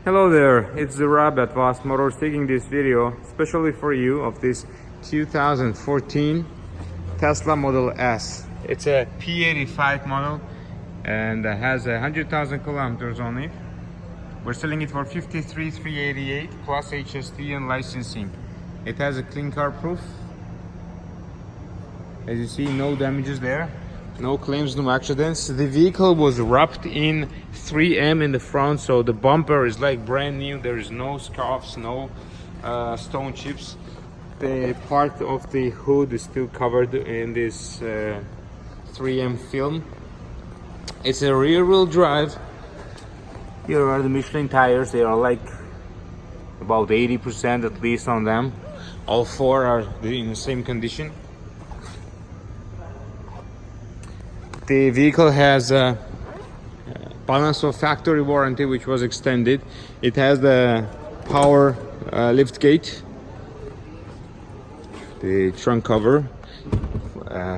Hello there, it's the Rob at Vast Motors taking this video especially for you of this 2014 Tesla Model S. It's a P85 model and has 100,000 kilometers on it. We're selling it for $53,388 plus HST and licensing. It has a clean car proof. As you see, no damages there. No claims, no accidents. The vehicle was wrapped in 3M in the front, so the bumper is like brand new. There is no scuffs, no stone chips. The part of the hood is still covered in this 3M film. It's a rear-wheel drive. Here are the Michelin tires. They are like about 80% at least on them. All four are in the same condition. The vehicle has a balance of factory warranty which was extended. It has the power lift gate, the trunk cover,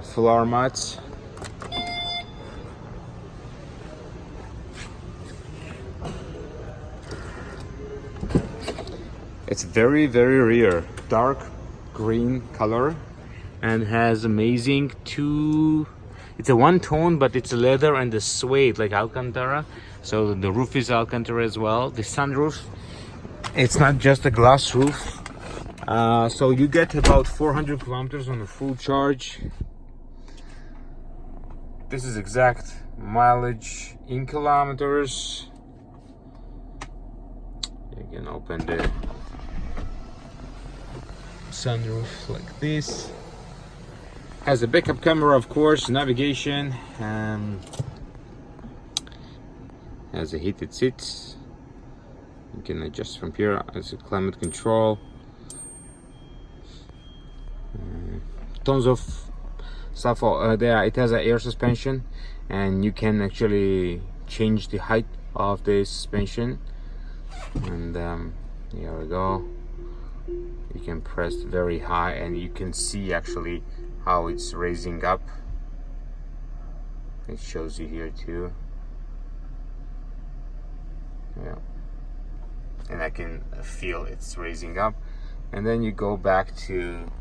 floor mats, it's very rare, dark green color, and has amazing it's a one-tone, but it's leather and the suede like Alcantara, so the roof is Alcantara as well. The sunroof, it's not just a glass roof, so you get about 400 kilometers on a full charge. This is exact mileage in kilometers. You can open the sunroof like this. Has a backup camera, of course, navigation, has a heated seats. You can adjust from here as a climate control. Tons of stuff there. It has an air suspension, and you can actually change the height of the suspension. And here we go. You can press very high, and you can see actually how it's raising up. It shows you here too. Yeah, and I can feel it's raising up. And then you go back to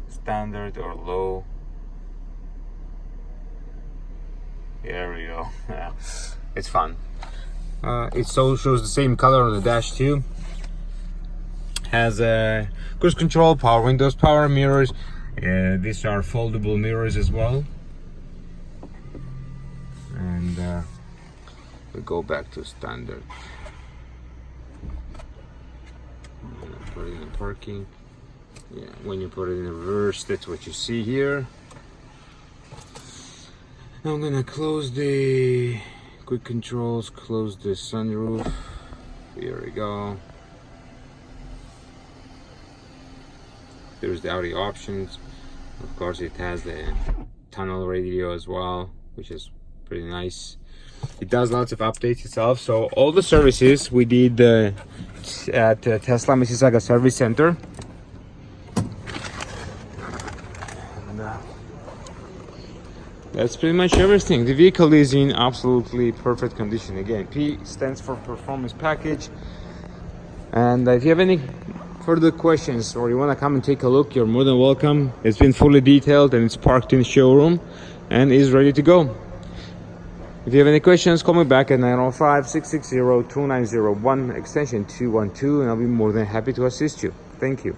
standard or low. There we go. Yeah, it's fun. It also shows the same color on the dash too. Has a cruise control, power windows, power mirrors. These are foldable mirrors as well. And we go back to standard. Put it in parking. Yeah, when you put it in reverse, that's what you see here. I'm gonna close the quick controls, close the sunroof. Here we go. There's the audio options. Of course, it has the tunnel radio as well, which is pretty nice. It does lots of updates itself. So all the services we did at Tesla Mississauga Service Center. And, that's pretty much everything. The vehicle is in absolutely perfect condition. Again, P stands for performance package. And if you have any further questions or you want to come and take a look, you're more than welcome. It's been fully detailed and it's parked in the showroom and is ready to go. If you have any questions, call me back at 905-660-2901 extension 212, and I'll be more than happy to assist you. Thank you.